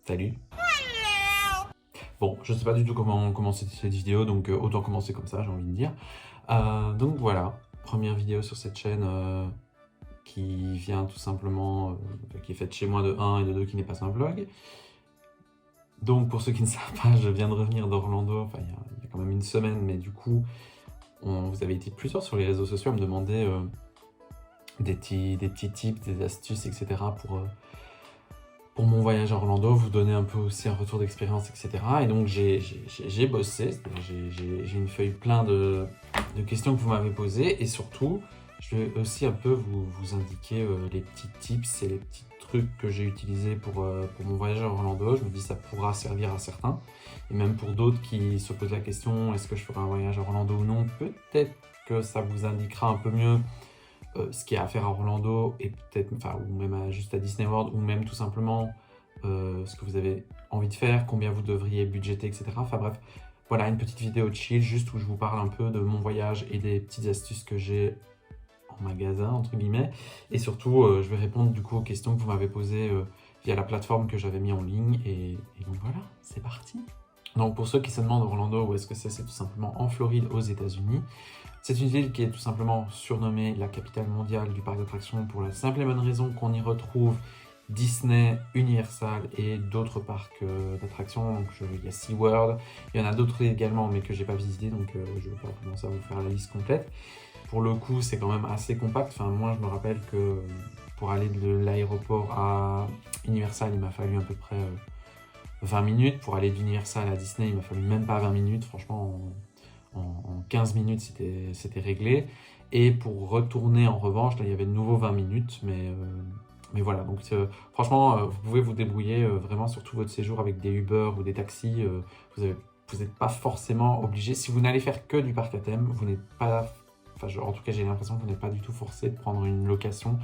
Salut. Bon, je sais pas du tout comment commencer cette vidéo, donc autant commencer comme ça, j'ai envie de dire. Donc voilà, première vidéo sur cette chaîne qui vient tout simplement, qui est faite chez moi de 1 et de 2 qui n'est pas un vlog. Donc pour ceux qui ne savent pas, je viens de revenir d'Orlando, enfin il y a quand même une semaine, mais du coup, vous avez été plusieurs sur les réseaux sociaux à me demander des petits tips, des astuces, etc. pour mon voyage à Orlando, vous donner un peu aussi un retour d'expérience, etc. Et donc j'ai bossé, j'ai une feuille plein de questions que vous m'avez posées, et surtout, je vais aussi un peu vous indiquer les petits tips et les petits trucs que j'ai utilisés pour mon voyage à Orlando. Je me dis que ça pourra servir à certains, et même pour d'autres qui se posent la question, est-ce que je ferai un voyage à Orlando ou non? Peut-être que ça vous indiquera un peu mieux ce qu'il y a à faire à Orlando, et peut-être, enfin, ou même juste à Disney World, ou même tout simplement ce que vous avez envie de faire, combien vous devriez budgéter, etc. Enfin bref, voilà une petite vidéo chill, juste où je vous parle un peu de mon voyage et des petites astuces que j'ai en magasin, entre guillemets. Et surtout, je vais répondre du coup aux questions que vous m'avez posées via la plateforme que j'avais mis en ligne. Et donc voilà, c'est parti. Donc pour ceux qui se demandent Orlando, où est-ce que c'est tout simplement en Floride, aux États-Unis. C'est une ville qui est tout simplement surnommée la capitale mondiale du parc d'attractions pour la simple et bonne raison qu'on y retrouve Disney, Universal et d'autres parcs d'attractions. Donc il y a SeaWorld, il y en a d'autres également mais que j'ai pas visité, donc je ne vais pas commencer à vous faire la liste complète. Pour le coup, c'est quand même assez compact. Enfin, moi, je me rappelle que pour aller de l'aéroport à Universal, il m'a fallu à peu près 20 minutes. Pour aller d'Universal à Disney, il m'a fallu même pas 20 minutes. Franchement, en 15 minutes, c'était réglé. Et pour retourner, en revanche, là, il y avait de nouveau 20 minutes. Mais voilà, donc franchement, vous pouvez vous débrouiller vraiment sur tout votre séjour avec des Uber ou des taxis. Vous n'êtes pas forcément obligé. Si vous n'allez faire que du parc à thème, vous n'êtes pas... Enfin, en tout cas, j'ai l'impression que vous n'êtes pas du tout forcé de prendre une location.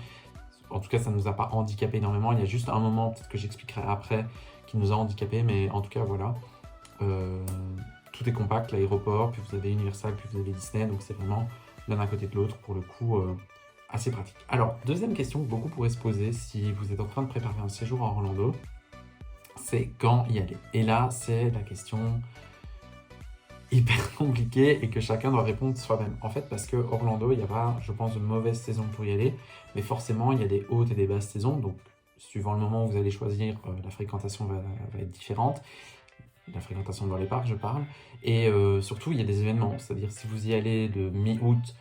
En tout cas, ça ne nous a pas handicapé énormément. Il y a juste un moment, peut-être que j'expliquerai après, qui nous a handicapé. Mais en tout cas, voilà. Tout est compact, l'aéroport, puis vous avez Universal, puis vous avez Disney. Donc c'est vraiment l'un à côté de l'autre, pour le coup, assez pratique. Alors, deuxième question que beaucoup pourraient se poser si vous êtes en train de préparer un séjour à Orlando, c'est quand y aller. Et là, c'est la question hyper compliquée et que chacun doit répondre soi-même. En fait, parce que Orlando, il n'y a pas, je pense, de mauvaise saison pour y aller, mais forcément, il y a des hautes et des basses saisons. Donc, suivant le moment où vous allez choisir, la fréquentation va être différente. La fréquentation dans les parcs, je parle. Et surtout, il y a des événements. C'est-à-dire, si vous y allez de mi-août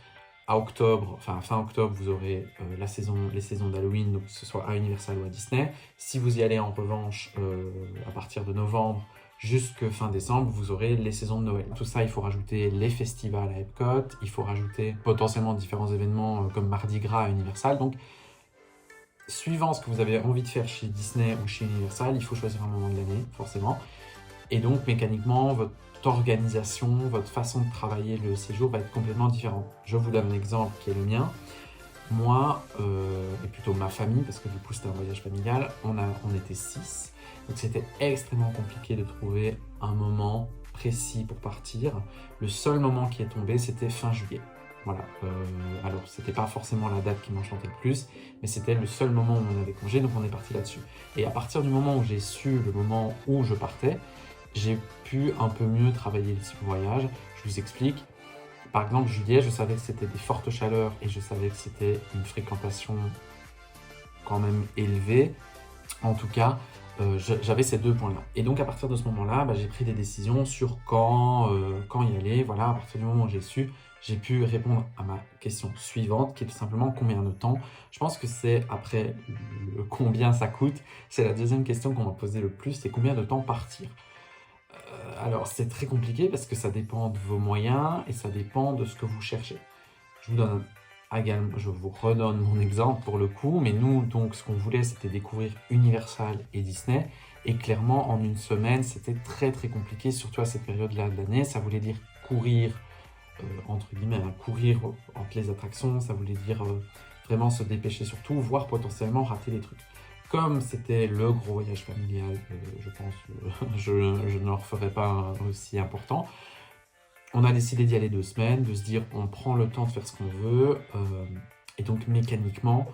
à octobre, enfin fin octobre, vous aurez les saisons d'Halloween, donc que ce soit à Universal ou à Disney. Si vous y allez en revanche à partir de novembre jusque fin décembre, vous aurez les saisons de Noël. Tout ça, il faut rajouter les festivals à Epcot, il faut rajouter potentiellement différents événements comme Mardi Gras à Universal. Donc, suivant ce que vous avez envie de faire chez Disney ou chez Universal, il faut choisir un moment de l'année, forcément. Et donc, mécaniquement, votre organisation, votre façon de travailler le séjour va être complètement différente. Je vous donne un exemple qui est le mien. Moi, et plutôt ma famille, parce que du coup c'était un voyage familial, on était 6. Donc c'était extrêmement compliqué de trouver un moment précis pour partir. Le seul moment qui est tombé, c'était fin juillet. Voilà. Alors, c'était pas forcément la date qui m'enchantait le plus, mais c'était le seul moment où on avait congé, donc on est parti là-dessus. Et à partir du moment où j'ai su le moment où je partais, j'ai pu un peu mieux travailler le voyage. Je vous explique. Par exemple, juillet, je savais que c'était des fortes chaleurs et je savais que c'était une fréquentation quand même élevée. En tout cas, j'avais ces deux points-là. Et donc, à partir de ce moment-là, j'ai pris des décisions sur quand y aller. Voilà, à partir du moment où j'ai su, j'ai pu répondre à ma question suivante, qui est tout simplement combien de temps. Je pense que c'est après le combien ça coûte. C'est la deuxième question qu'on m'a posée le plus, c'est combien de temps partir. Alors, c'est très compliqué parce que ça dépend de vos moyens et ça dépend de ce que vous cherchez. Je vous redonne mon exemple pour le coup, mais nous, donc, ce qu'on voulait, c'était découvrir Universal et Disney. Et clairement, en une semaine, c'était très très compliqué, surtout à cette période-là de l'année. Ça voulait dire courir, entre guillemets, courir entre les attractions. Ça voulait dire vraiment se dépêcher sur tout, voire potentiellement rater des trucs. Comme c'était le gros voyage familial, je pense, je ne le referai pas aussi important, on a décidé d'y aller 2 semaines, de se dire on prend le temps de faire ce qu'on veut, et donc mécaniquement,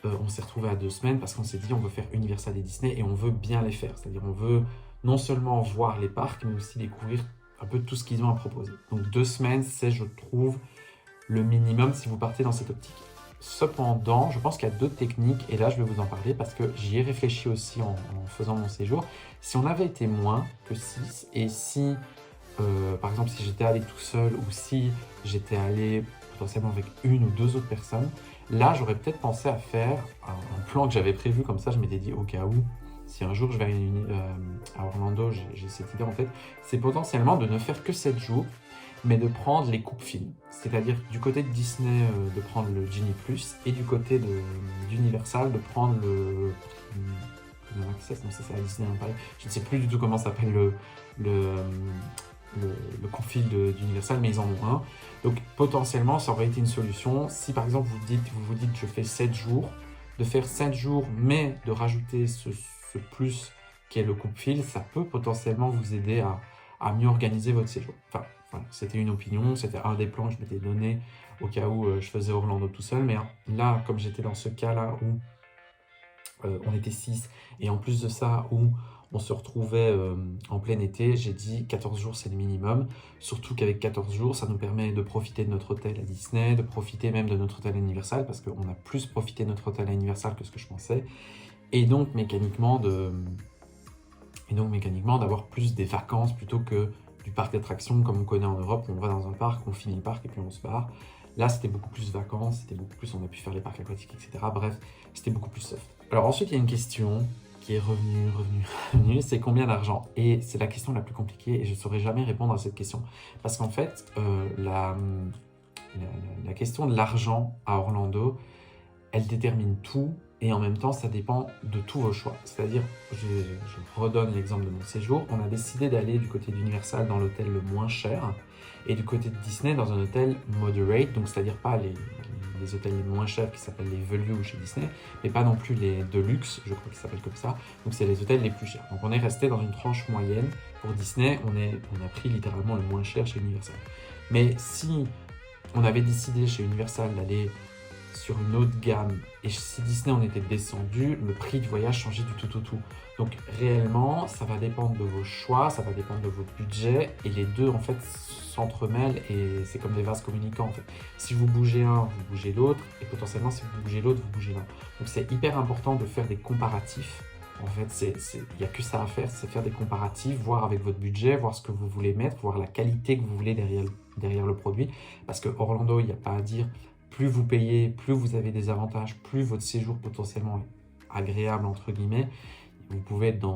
on s'est retrouvé à 2 semaines parce qu'on s'est dit on veut faire Universal et Disney et on veut bien les faire. C'est-à-dire on veut non seulement voir les parcs, mais aussi découvrir un peu tout ce qu'ils ont à proposer. Donc 2 semaines, c'est, je trouve, le minimum si vous partez dans cette optique. Cependant, je pense qu'il y a d'autres techniques, et là je vais vous en parler parce que j'y ai réfléchi aussi en faisant mon séjour. Si on avait été moins que 6, et si, par exemple, si j'étais allé tout seul, ou si j'étais allé potentiellement avec 1 ou 2 autres personnes, là j'aurais peut-être pensé à faire un plan que j'avais prévu, comme ça je m'étais dit au cas où, si un jour je vais à Orlando, j'ai cette idée en tête, c'est potentiellement de ne faire que 7 jours, mais de prendre les coupes films. C'est-à-dire du côté de Disney, de prendre le Genie Plus, et du côté d'Universal, de prendre le Access, non, c'est à Disney, hein, je ne sais plus du tout comment s'appelle le coupe fil d'Universal, mais ils en ont un. Donc potentiellement, ça aurait été une solution. Si par exemple vous vous dites je fais 7 jours, de faire 7 jours, mais de rajouter ce plus qui est le coupe fil, ça peut potentiellement vous aider à mieux organiser votre séjour. Enfin, voilà, c'était une opinion, c'était un des plans que je m'étais donné au cas où je faisais Orlando tout seul. Mais là, comme j'étais dans ce cas-là où on était 6, et en plus de ça, où on se retrouvait en plein été, j'ai dit 14 jours c'est le minimum. Surtout qu'avec 14 jours, ça nous permet de profiter de notre hôtel à Disney, de profiter même de notre hôtel à Universal, parce qu'on a plus profité de notre hôtel à Universal que ce que je pensais. Et donc mécaniquement d'avoir plus des vacances plutôt que du parc d'attractions comme on connaît en Europe, où on va dans un parc, on finit le parc et puis on se barre. Là, c'était beaucoup plus vacances, c'était beaucoup plus, on a pu faire les parcs aquatiques, etc. Bref, c'était beaucoup plus soft. Alors ensuite, il y a une question qui est revenue, c'est combien d'argent? Et c'est la question la plus compliquée et je ne saurais jamais répondre à cette question. Parce qu'en fait, la question de l'argent à Orlando, elle détermine tout, et en même temps, ça dépend de tous vos choix. C'est-à-dire, je redonne l'exemple de mon séjour, on a décidé d'aller du côté d'Universal dans l'hôtel le moins cher, et du côté de Disney dans un hôtel moderate, donc c'est-à-dire pas les hôtels les moins chers qui s'appellent les Value chez Disney, mais pas non plus les Deluxe, je crois qu'ils s'appellent comme ça, donc c'est les hôtels les plus chers. Donc on est resté dans une tranche moyenne. Pour Disney, on a pris littéralement le moins cher chez Universal. Mais si on avait décidé chez Universal d'aller sur une autre gamme, et si Disney on était descendu, le prix du voyage changeait du tout au tout. Donc réellement, ça va dépendre de vos choix, ça va dépendre de votre budget, et les deux en fait s'entremêlent, et c'est comme des vases communicants en fait. Si vous bougez un, vous bougez l'autre, et potentiellement si vous bougez l'autre, vous bougez l'un. Donc c'est hyper important de faire des comparatifs. En fait, il n'y a que ça à faire, c'est faire des comparatifs, voir avec votre budget, voir ce que vous voulez mettre, voir la qualité que vous voulez derrière le produit. Parce que Orlando, il n'y a pas à dire, plus vous payez, plus vous avez des avantages, plus votre séjour potentiellement est agréable, entre guillemets. Vous pouvez être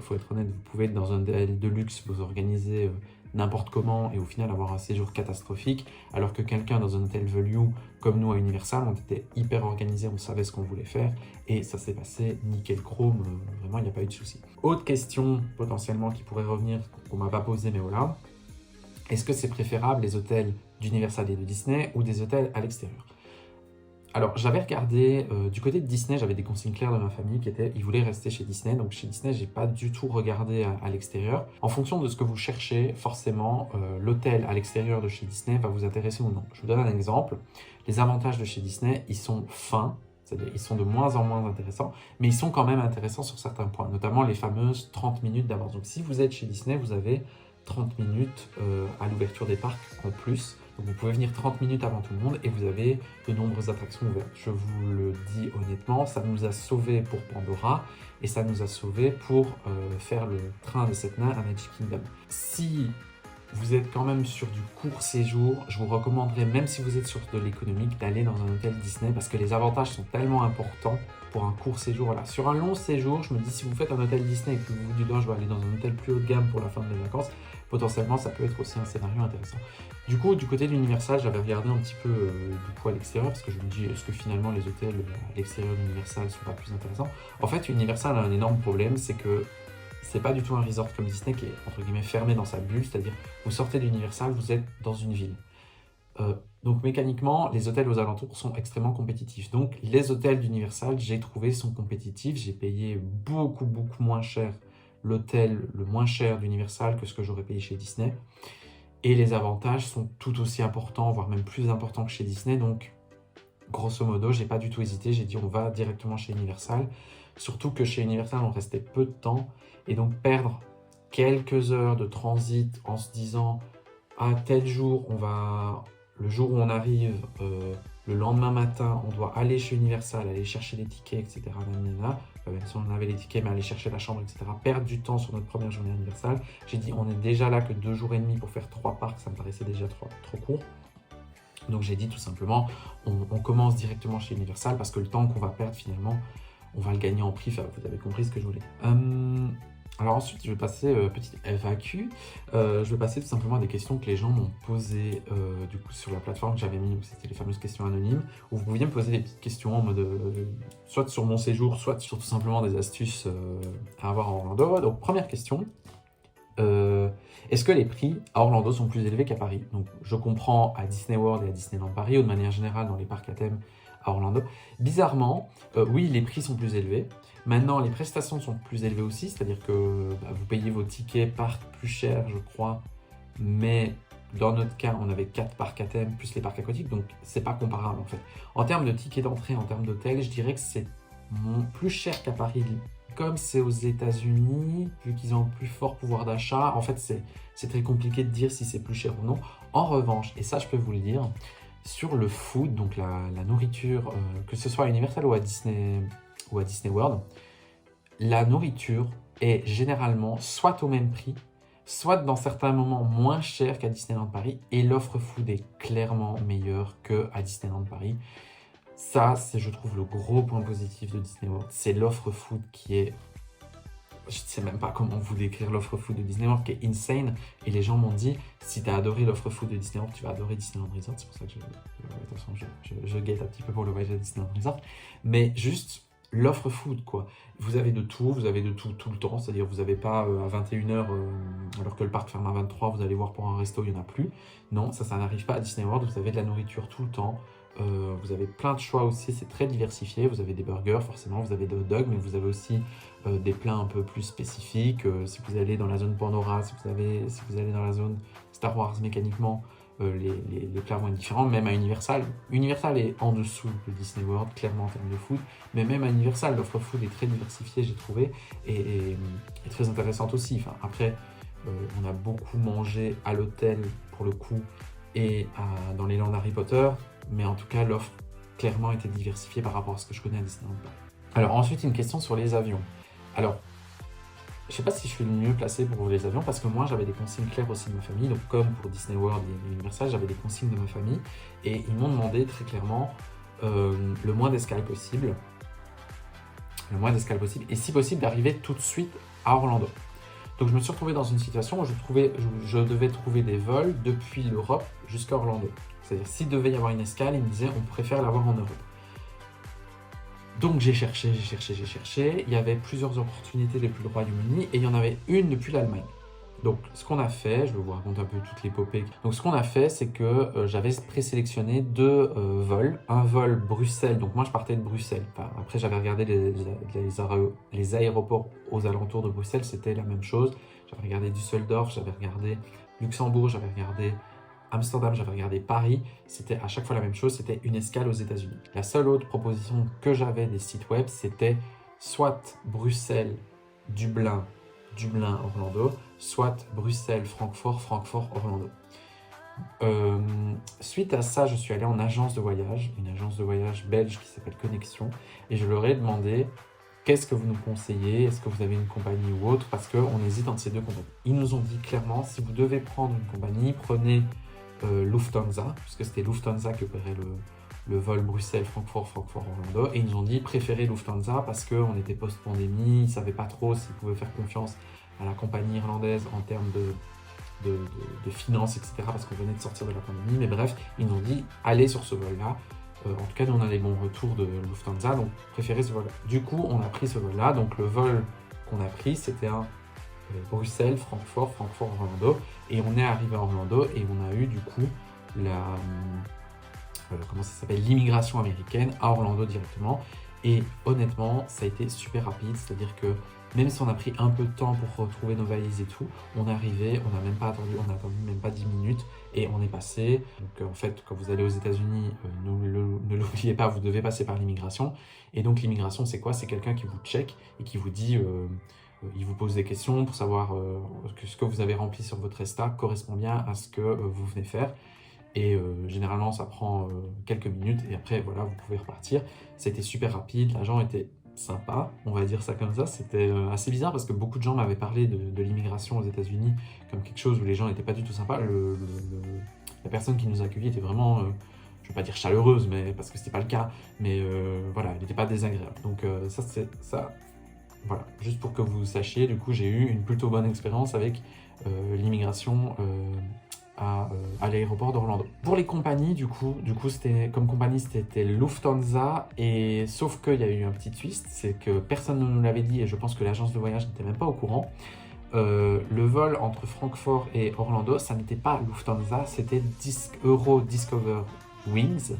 faut être honnête, vous pouvez être dans un hôtel de luxe, vous organiser n'importe comment et au final avoir un séjour catastrophique, alors que quelqu'un dans un hôtel value comme nous à Universal, on était hyper organisé, on savait ce qu'on voulait faire et ça s'est passé nickel chrome, vraiment il n'y a pas eu de souci. Autre question potentiellement qui pourrait revenir, qu'on m'a pas posée mais voilà, est-ce que c'est préférable les hôtels d'Universal et de Disney ou des hôtels à l'extérieur? Alors, j'avais regardé, du côté de Disney, j'avais des consignes claires de ma famille qui étaient, ils voulaient rester chez Disney. Donc chez Disney, j'ai pas du tout regardé à l'extérieur. En fonction de ce que vous cherchez, forcément, l'hôtel à l'extérieur de chez Disney va vous intéresser ou non. Je vous donne un exemple. Les avantages de chez Disney, ils sont fins, c'est-à-dire ils sont de moins en moins intéressants, mais ils sont quand même intéressants sur certains points, notamment les fameuses 30 minutes d'avance. Donc si vous êtes chez Disney, vous avez 30 minutes à l'ouverture des parcs en plus. Donc vous pouvez venir 30 minutes avant tout le monde et vous avez de nombreuses attractions ouvertes. Je vous le dis honnêtement, ça nous a sauvés pour Pandora et ça nous a sauvés pour faire le train de cette nain à Magic Kingdom. Si vous êtes quand même sur du court séjour, je vous recommanderais, même si vous êtes sur de l'économique, d'aller dans un hôtel Disney parce que les avantages sont tellement importants pour un court séjour. Voilà. Sur un long séjour, je me dis, si vous faites un hôtel Disney et que vous vous dites, je vais aller dans un hôtel plus haut de gamme pour la fin de mes vacances, potentiellement, ça peut être aussi un scénario intéressant. Du coup, du côté de l'Universal, j'avais regardé un petit peu à l'extérieur parce que je me dis, est-ce que finalement les hôtels à l'extérieur d'Universal ne sont pas plus intéressants? En fait, Universal a un énorme problème, c'est que c'est pas du tout un resort comme Disney qui est entre guillemets fermé dans sa bulle, c'est-à-dire vous sortez d'Universal, vous êtes dans une ville. Donc mécaniquement, les hôtels aux alentours sont extrêmement compétitifs. Donc les hôtels d'Universal, j'ai trouvé, sont compétitifs. J'ai payé beaucoup moins cher l'hôtel le moins cher d'Universal que ce que j'aurais payé chez Disney. Et les avantages sont tout aussi importants, voire même plus importants que chez Disney. Donc grosso modo, j'ai pas du tout hésité, j'ai dit on va directement chez Universal. Surtout que chez Universal, on restait peu de temps. Et donc perdre quelques heures de transit en se disant à tel jour, le jour où on arrive, le lendemain matin, on doit aller chez Universal, aller chercher les tickets, etc. Nanana. Même si on avait les tickets, mais aller chercher la chambre, etc. Perdre du temps sur notre première journée à Universal. J'ai dit, on est déjà là que 2 jours et demi pour faire 3 parcs, ça me paraissait déjà trop court. Donc j'ai dit tout simplement, on commence directement chez Universal parce que le temps qu'on va perdre finalement, on va le gagner en prix. Enfin, vous avez compris ce que je voulais. Alors ensuite, je vais passer, petite FAQ, je vais passer tout simplement à des questions que les gens m'ont posées du coup sur la plateforme que j'avais mis, où c'était les fameuses questions anonymes, où vous pouviez me poser des petites questions en mode, soit sur mon séjour, soit sur tout simplement des astuces à avoir à Orlando. Donc première question, est-ce que les prix à Orlando sont plus élevés qu'à Paris? Donc je comprends à Disney World et à Disneyland Paris, ou de manière générale dans les parcs à thème à Orlando. Bizarrement, oui, les prix sont plus élevés. Maintenant, les prestations sont plus élevées aussi, c'est-à-dire que vous payez vos tickets parcs plus cher, je crois, mais dans notre cas, on avait 4 parcs à thème plus les parcs aquatiques, donc c'est pas comparable en fait. En termes de tickets d'entrée, en termes d'hôtel, je dirais que c'est plus cher qu'à Paris. Comme c'est aux États-Unis, vu qu'ils ont un plus fort pouvoir d'achat, en fait, c'est très compliqué de dire si c'est plus cher ou non. En revanche, et ça, je peux vous le dire, sur le food, donc la nourriture, que ce soit à Universal ou à Disney World, la nourriture est généralement soit au même prix, soit dans certains moments moins cher qu'à Disneyland Paris, et l'offre food est clairement meilleure qu'à Disneyland Paris. Ça, c'est, je trouve, le gros point positif de Disney World. C'est l'offre food qui est... Je ne sais même pas comment vous décrire l'offre food de Disney World, qui est insane. Et les gens m'ont dit, si tu as adoré l'offre food de Disney World, tu vas adorer Disneyland Resort. C'est pour ça que je guette un petit peu pour le voyage à Disneyland Resort. Mais juste l'offre food, quoi. Vous avez de tout tout le temps. C'est-à-dire, vous n'avez pas à 21h, alors que le parc ferme à 23, vous allez voir pour un resto, il n'y en a plus. Non, ça n'arrive pas à Disney World. Vous avez de la nourriture tout le temps. Vous avez plein de choix aussi, c'est très diversifié. Vous avez des burgers, forcément, vous avez des hot dogs, mais vous avez aussi des plats un peu plus spécifiques. Si vous allez dans la zone Pandora, si vous allez dans la zone Star Wars mécaniquement, les plats vont être différents. Même à Universal, Universal est en dessous de Disney World, clairement en termes de food, mais même à Universal, l'offre food est très diversifiée, j'ai trouvé, et très intéressante aussi. Enfin, après, on a beaucoup mangé à l'hôtel pour le coup, et dans les landes Harry Potter, mais en tout cas l'offre clairement était diversifiée par rapport à ce que je connais à Disneyland. Alors ensuite une question sur les avions. Alors je sais pas si je suis le mieux placé pour les avions parce que moi j'avais des consignes claires aussi de ma famille, donc comme pour Disney World et Universal, j'avais des consignes de ma famille et ils m'ont demandé très clairement le moins d'escales possible, et si possible d'arriver tout de suite à Orlando. Donc je me suis retrouvé dans une situation où je devais trouver des vols depuis l'Europe jusqu'à Orlando. C'est-à-dire s'il devait y avoir une escale, il me disait on préfère l'avoir en Europe. Donc j'ai cherché. Il y avait plusieurs opportunités depuis le Royaume-Uni et il y en avait une depuis l'Allemagne. Donc ce qu'on a fait, je vais vous raconter un peu toute l'épopée. Donc ce qu'on a fait, c'est que j'avais présélectionné 2 vols. Un vol Bruxelles, donc moi je partais de Bruxelles. Enfin, après j'avais regardé les aéroports aux alentours de Bruxelles, c'était la même chose. J'avais regardé Düsseldorf, j'avais regardé Luxembourg, j'avais regardé Amsterdam, j'avais regardé Paris, c'était à chaque fois la même chose, c'était une escale aux États-Unis. La seule autre proposition que j'avais des sites web, c'était soit Bruxelles, Dublin, Orlando, soit Bruxelles, Francfort, Orlando. Suite à ça, je suis allé en agence de voyage, une agence de voyage belge qui s'appelle Connexion, et je leur ai demandé qu'est-ce que vous nous conseillez, est-ce que vous avez une compagnie ou autre, parce qu'on hésite entre ces 2 compagnies. Ils nous ont dit clairement, si vous devez prendre une compagnie, prenez Lufthansa, puisque c'était Lufthansa qui opérait le vol Bruxelles, Francfort, Orlando, et ils nous ont dit préférez Lufthansa parce qu'on était post-pandémie, ils ne savaient pas trop s'ils pouvaient faire confiance à la compagnie irlandaise en termes de finances, etc., parce qu'on venait de sortir de la pandémie, mais bref, ils nous ont dit allez sur ce vol-là. En tout cas, nous on a les bons retours de Lufthansa, donc préférez ce vol-là. Du coup, on a pris ce vol-là, donc le vol qu'on a pris, c'était un Bruxelles, Francfort, Orlando, et on est arrivé à Orlando et on a eu du coup l'immigration américaine à Orlando directement, et honnêtement ça a été super rapide, c'est-à-dire que Même si on a pris un peu de temps pour retrouver nos valises et tout, on est arrivé, on n'a même pas attendu, on a attendu même pas 10 minutes et on est passé. Donc en fait, quand vous allez aux États-Unis, ne l'oubliez pas, vous devez passer par l'immigration. Et donc l'immigration, c'est quoi? C'est quelqu'un qui vous check et qui vous dit, il vous pose des questions pour savoir que ce que vous avez rempli sur votre ESTA correspond bien à ce que vous venez faire. Et généralement, ça prend quelques minutes et après, voilà, vous pouvez repartir. C'était super rapide, l'agent était sympa, on va dire ça comme ça. C'était assez bizarre parce que beaucoup de gens m'avaient parlé de l'immigration aux États-Unis comme quelque chose où les gens n'étaient pas du tout sympas. La personne qui nous a accueillis était vraiment, je ne vais pas dire chaleureuse, mais, parce que ce n'était pas le cas, mais voilà, elle n'était pas désagréable. Donc ça, c'est ça. Voilà, juste pour que vous sachiez, du coup, j'ai eu une plutôt bonne expérience avec l'immigration à l'aéroport d'Orlando. Pour les compagnies, du coup c'était comme compagnie, c'était Lufthansa, et sauf qu'il y a eu un petit twist, c'est que personne ne nous l'avait dit, et je pense que l'agence de voyage n'était même pas au courant. Le vol entre Francfort et Orlando, ça n'était pas Lufthansa, c'était Discover Wings.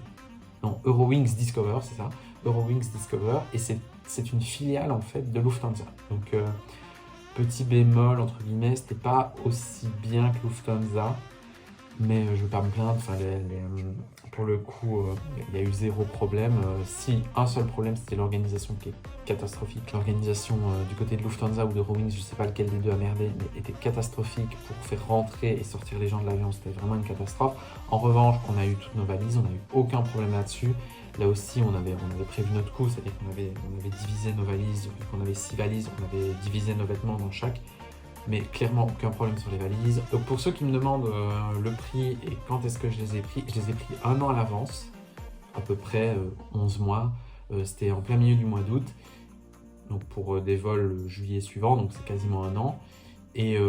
Non, Eurowings Discover, c'est ça. Eurowings Discover, et c'est une filiale en fait de Lufthansa. Donc petit bémol entre guillemets, c'était pas aussi bien que Lufthansa. Mais je ne vais pas me plaindre, enfin, pour le coup, il y a eu zéro problème. Si, un seul problème, c'était l'organisation qui est catastrophique. L'organisation du côté de Lufthansa ou de Eurowings, je ne sais pas lequel des deux a merdé, mais était catastrophique pour faire rentrer et sortir les gens de l'avion. C'était vraiment une catastrophe. En revanche, on a eu toutes nos valises, on n'a eu aucun problème là-dessus. Là aussi, on avait prévu notre coup, c'est-à-dire qu'on avait divisé nos valises, vu qu'on avait 6 valises, on avait divisé nos vêtements dans chaque. Mais clairement aucun problème sur les valises. Donc pour ceux qui me demandent le prix et quand est-ce que je les ai pris un an à l'avance, à peu près 11 mois. C'était en plein milieu du mois d'août, donc pour des vols juillet suivant, donc c'est quasiment un an. Et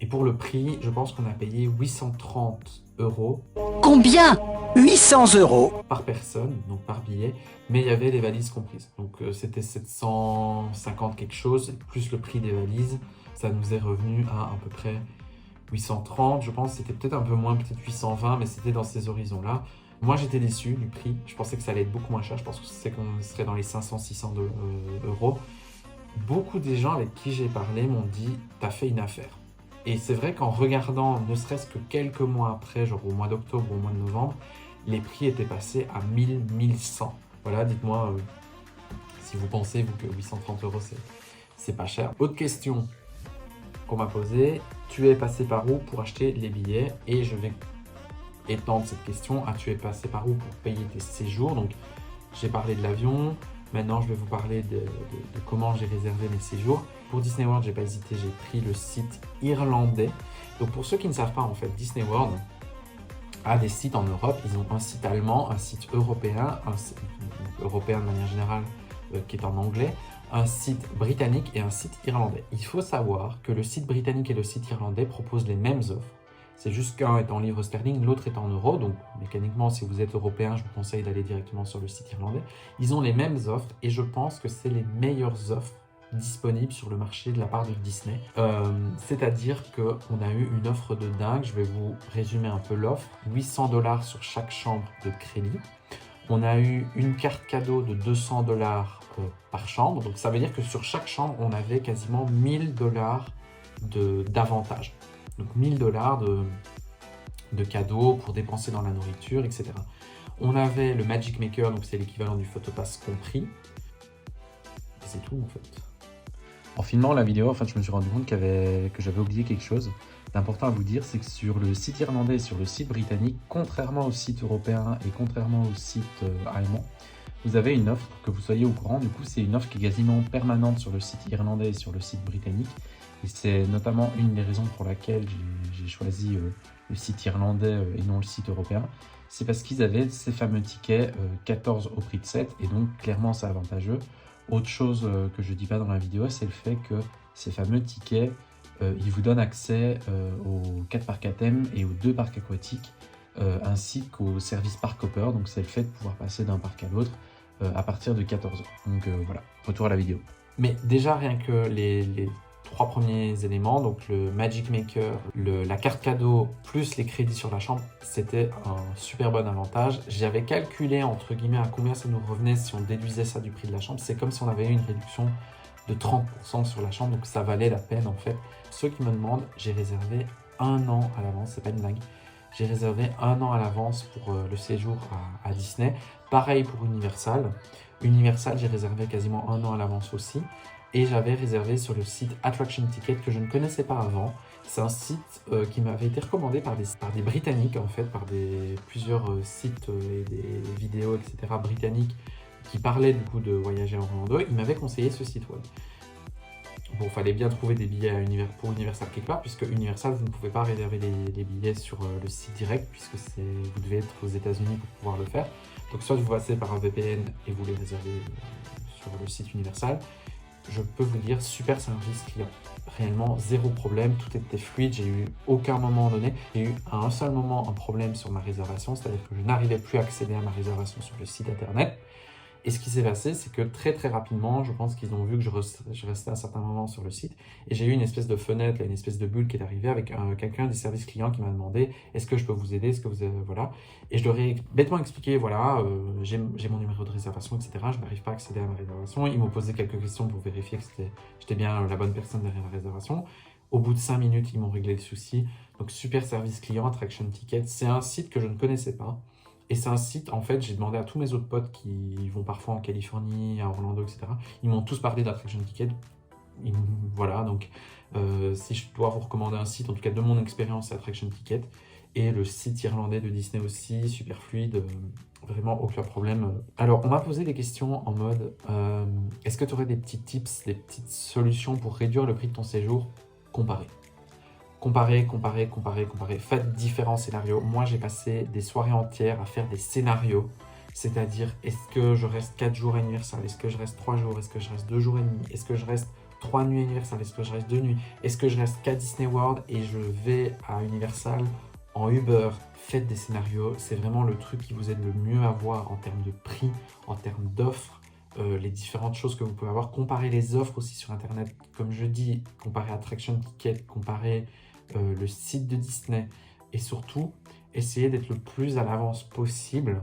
pour le prix, je pense qu'on a payé 830 €. Combien? 800 € Par personne, donc par billet, mais il y avait les valises comprises. Donc c'était 750 quelque chose, plus le prix des valises, ça nous est revenu à peu près 830, je pense. C'était peut-être un peu moins, peut-être 820, mais c'était dans ces horizons-là. Moi, j'étais déçu du prix. Je pensais que ça allait être beaucoup moins cher. Je pense qu'on serait dans les 500-600 €. Beaucoup des gens avec qui j'ai parlé m'ont dit « t'as fait une affaire ». Et c'est vrai qu'en regardant, ne serait-ce que quelques mois après, genre au mois d'octobre ou au mois de novembre, les prix étaient passés à 1000, 1100. Voilà, dites-moi si vous pensez vous, que 830 € c'est pas cher. Autre question qu'on m'a posée, tu es passé par où pour acheter les billets? Et je vais étendre cette question à tu es passé par où pour payer tes séjours? Donc j'ai parlé de l'avion, maintenant je vais vous parler de comment j'ai réservé mes séjours. Pour Disney World, j'ai pas hésité, j'ai pris le site irlandais. Donc pour ceux qui ne savent pas, en fait, Disney World a des sites en Europe. Ils ont un site allemand, un site européen, un site européen de manière générale qui est en anglais, un site britannique et un site irlandais. Il faut savoir que le site britannique et le site irlandais proposent les mêmes offres. C'est juste qu'un est en livres sterling, l'autre est en euros. Donc mécaniquement, si vous êtes européen, je vous conseille d'aller directement sur le site irlandais. Ils ont les mêmes offres et je pense que c'est les meilleures offres disponibles sur le marché de la part de Disney. C'est-à-dire qu'on a eu une offre de dingue. Je vais vous résumer un peu l'offre. 800 $ sur chaque chambre de crédit. On a eu une carte cadeau de 200 $ par chambre. Donc ça veut dire que sur chaque chambre, on avait quasiment 1000 $ d'avantages. Donc 1000 $ de cadeaux pour dépenser dans la nourriture, etc. On avait le Magic Maker, donc c'est l'équivalent du PhotoPass compris. C'est tout en fait. En filmant la vidéo, en fait, je me suis rendu compte que j'avais oublié quelque chose d'important à vous dire, c'est que sur le site irlandais et sur le site britannique, contrairement au site européen et contrairement au site allemand, vous avez une offre, pour que vous soyez au courant. Du coup, c'est une offre qui est quasiment permanente sur le site irlandais et sur le site britannique. Et c'est notamment une des raisons pour laquelle j'ai choisi le site irlandais et non le site européen. C'est parce qu'ils avaient ces fameux tickets 14 au prix de 7, et donc clairement c'est avantageux. Autre chose que je ne dis pas dans la vidéo, c'est le fait que ces fameux tickets, ils vous donnent accès aux 4 parcs à thème et aux 2 parcs aquatiques, ainsi qu'au service parc hopper. Donc c'est le fait de pouvoir passer d'un parc à l'autre à partir de 14 h. Donc voilà, retour à la vidéo. Mais déjà rien que les 3 premiers éléments, donc le Magic Maker, la carte cadeau plus les crédits sur la chambre, c'était un super bon avantage. J'avais calculé entre guillemets à combien ça nous revenait si on déduisait ça du prix de la chambre. C'est comme si on avait eu une réduction de 30% sur la chambre, donc ça valait la peine en fait. Ceux qui me demandent, j'ai réservé 1 an à l'avance, c'est pas une blague. J'ai réservé 1 an à l'avance pour le séjour à Disney. Pareil pour Universal. Universal, j'ai réservé quasiment 1 an à l'avance aussi. Et j'avais réservé sur le site Attraction Ticket que je ne connaissais pas avant. C'est un site qui m'avait été recommandé par des Britanniques, en fait, par plusieurs sites et des vidéos, etc. britanniques qui parlaient du coup de voyager en Orlando. Ils m'avaient conseillé ce site web. Bon, il fallait bien trouver des billets pour Universal quelque part, puisque Universal, vous ne pouvez pas réserver les billets sur le site direct, puisque vous devez être aux États-Unis pour pouvoir le faire. Donc, soit vous passez par un VPN et vous les réservez sur le site Universal. Je peux vous dire, super service client. Réellement, zéro problème, tout était fluide, j'ai eu aucun moment donné. J'ai eu à un seul moment un problème sur ma réservation, c'est-à-dire que je n'arrivais plus à accéder à ma réservation sur le site internet. Et ce qui s'est passé, c'est que très très rapidement, je pense qu'ils ont vu que je restais un certain moment sur le site et j'ai eu une espèce de fenêtre, une espèce de bulle qui est arrivée avec quelqu'un du service client qui m'a demandé « Est-ce que je peux vous aider ? Est-ce que vous avez... » Voilà. Et je leur ai bêtement expliqué « Voilà, j'ai mon numéro de réservation, etc. Je n'arrive pas à accéder à ma réservation. » Ils m'ont posé quelques questions pour vérifier que j'étais bien la bonne personne derrière la réservation. Au bout de 5 minutes, ils m'ont réglé le souci. Donc super service client, Attraction Ticket. C'est un site que je ne connaissais pas. Et c'est un site, en fait, j'ai demandé à tous mes autres potes qui vont parfois en Californie, à Orlando, etc. Ils m'ont tous parlé d'Attraction Ticket. Voilà, donc si je dois vous recommander un site, en tout cas de mon expérience, c'est Attraction Ticket. Et le site irlandais de Disney aussi, super fluide, vraiment aucun problème. Alors, on m'a posé des questions en mode, est-ce que tu aurais des petits tips, des petites solutions pour réduire le prix de ton séjour? Comparer. Faites différents scénarios. Moi, j'ai passé des soirées entières à faire des scénarios. C'est-à-dire, est-ce que je reste 4 jours à Universal? Est-ce que je reste 3 jours? Est-ce que je reste 2 jours et demi? Est-ce que je reste 3 nuits à Universal? Est-ce que je reste 2 nuits? Est-ce que je reste qu'à Disney World et je vais à Universal en Uber? Faites des scénarios. C'est vraiment le truc qui vous aide le mieux à voir en termes de prix, en termes d'offres. Les différentes choses que vous pouvez avoir. Comparez les offres aussi sur Internet. Comme je dis, comparez Attraction Ticket, comparez le site de Disney et surtout essayez d'être le plus à l'avance possible.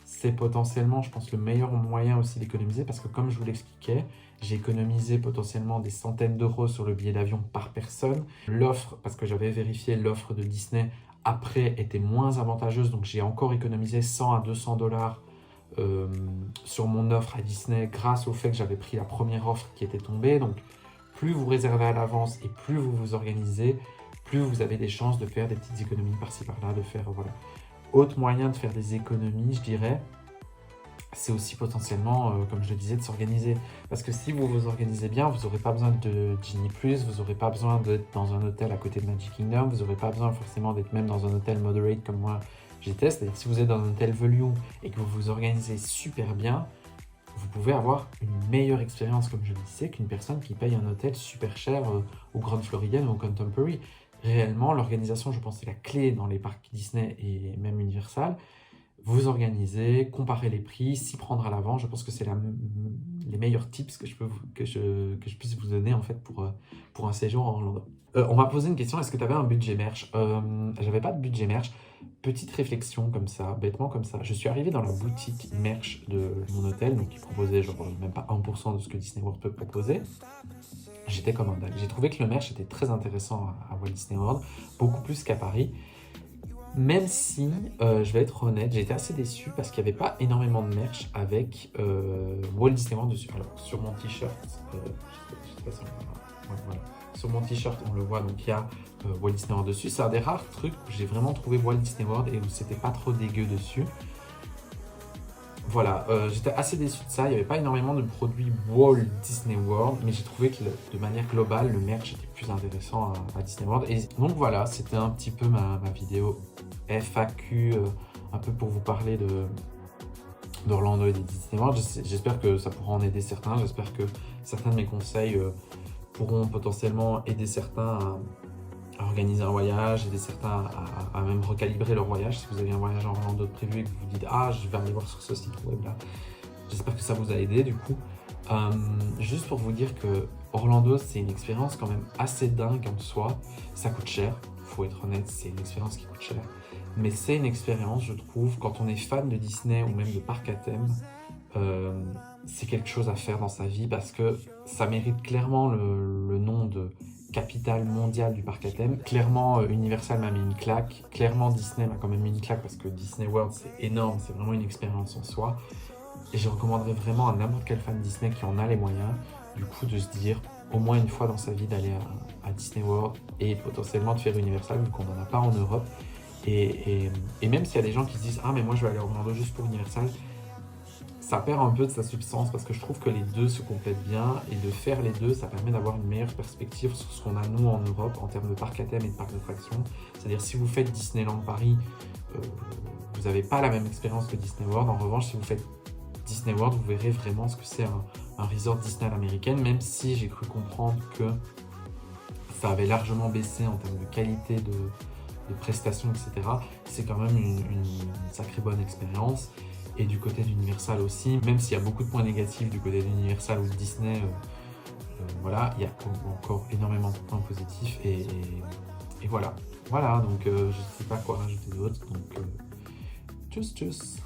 C'est potentiellement, je pense, le meilleur moyen aussi d'économiser parce que comme je vous l'expliquais, j'ai économisé potentiellement des centaines d'euros sur le billet d'avion par personne. L'offre, parce que j'avais vérifié, l'offre de Disney après était moins avantageuse, donc j'ai encore économisé 100 à 200 dollars sur mon offre à Disney grâce au fait que j'avais pris la première offre qui était tombée. Donc plus vous réservez à l'avance et plus vous vous organisez, plus vous avez des chances de faire des petites économies par-ci par-là, de faire, voilà. Autre moyen de faire des économies, je dirais, c'est aussi potentiellement, comme je le disais, de s'organiser. Parce que si vous vous organisez bien, vous n'aurez pas besoin de Genie+, vous n'aurez pas besoin d'être dans un hôtel à côté de Magic Kingdom, vous n'aurez pas besoin forcément d'être même dans un hôtel moderate comme moi j'étais. C'est-à-dire que si vous êtes dans un hôtel Value et que vous vous organisez super bien, vous pouvez avoir une meilleure expérience, comme je le disais, qu'une personne qui paye un hôtel super cher au Grand Floridian ou au Contemporary. Réellement, l'organisation, je pense, c'est la clé dans les parcs Disney et même Universal. Vous organisez, comparez les prix, s'y prendre à l'avant. Je pense que c'est les meilleurs tips que je puisse vous donner en fait pour un séjour en Orlando. On m'a posé une question, est-ce que tu avais un budget merch? J'avais pas de budget merch. Petite réflexion comme ça, bêtement comme ça. Je suis arrivé dans la boutique merch de mon hôtel, donc qui proposait genre même pas 1% de ce que Disney World peut proposer. J'étais comme un dingue. J'ai trouvé que le merch était très intéressant à Walt Disney World, beaucoup plus qu'à Paris. Même si, je vais être honnête, j'ai été assez déçu parce qu'il n'y avait pas énormément de merch avec Walt Disney World dessus. Alors, sur mon t-shirt, je sais pas si on voit. Ouais, voilà. Sur mon t-shirt, on le voit, donc il y a Walt Disney World dessus. C'est un des rares trucs où j'ai vraiment trouvé Walt Disney World et où c'était pas trop dégueu dessus. Voilà, j'étais assez déçu de ça. Il n'y avait pas énormément de produits Walt Disney World, mais j'ai trouvé que de manière globale, le merch était plus intéressant à Disney World. Et donc voilà, c'était un petit peu ma vidéo FAQ, un peu pour vous parler d'Orlando et de Disney World. J'espère que ça pourra en aider certains. J'espère que certains de mes conseils pourront potentiellement aider certains à organiser un voyage, aider certains à même recalibrer leur voyage. Si vous avez un voyage en Orlando de prévu et que vous vous dites « Ah, je vais aller voir sur ce site web là », j'espère que ça vous a aidé du coup. Juste pour vous dire que Orlando, c'est une expérience quand même assez dingue en soi. Ça coûte cher, faut être honnête, c'est une expérience qui coûte cher. Mais c'est une expérience, je trouve, quand on est fan de Disney ou même de parcs à thème, c'est quelque chose à faire dans sa vie parce que ça mérite clairement le nom de capitale mondiale du parc à thème. Clairement, Universal m'a mis une claque. Clairement, Disney m'a quand même mis une claque parce que Disney World, c'est énorme, c'est vraiment une expérience en soi. Et je recommanderais vraiment à n'importe quel fan Disney qui en a les moyens, du coup, de se dire au moins une fois dans sa vie d'aller à Disney World et potentiellement de faire Universal, vu qu'on n'en a pas en Europe. Et même s'il y a des gens qui se disent « Ah, mais moi, je vais aller à Orlando juste pour Universal », ça perd un peu de sa substance parce que je trouve que les deux se complètent bien et de faire les deux, ça permet d'avoir une meilleure perspective sur ce qu'on a nous en Europe en termes de parc à thème et de parc d'attractions. C'est-à-dire si vous faites Disneyland Paris, vous n'avez pas la même expérience que Disney World. En revanche, si vous faites Disney World, vous verrez vraiment ce que c'est un resort Disney à l'américaine, même si j'ai cru comprendre que ça avait largement baissé en termes de qualité de prestations, etc. C'est quand même une sacrée bonne expérience. Et du côté d'Universal aussi, même s'il y a beaucoup de points négatifs du côté d'Universal ou de Disney, voilà, il y a encore énormément de points positifs et voilà. Voilà, donc je ne sais pas quoi rajouter d'autre, donc tchuss tchuss.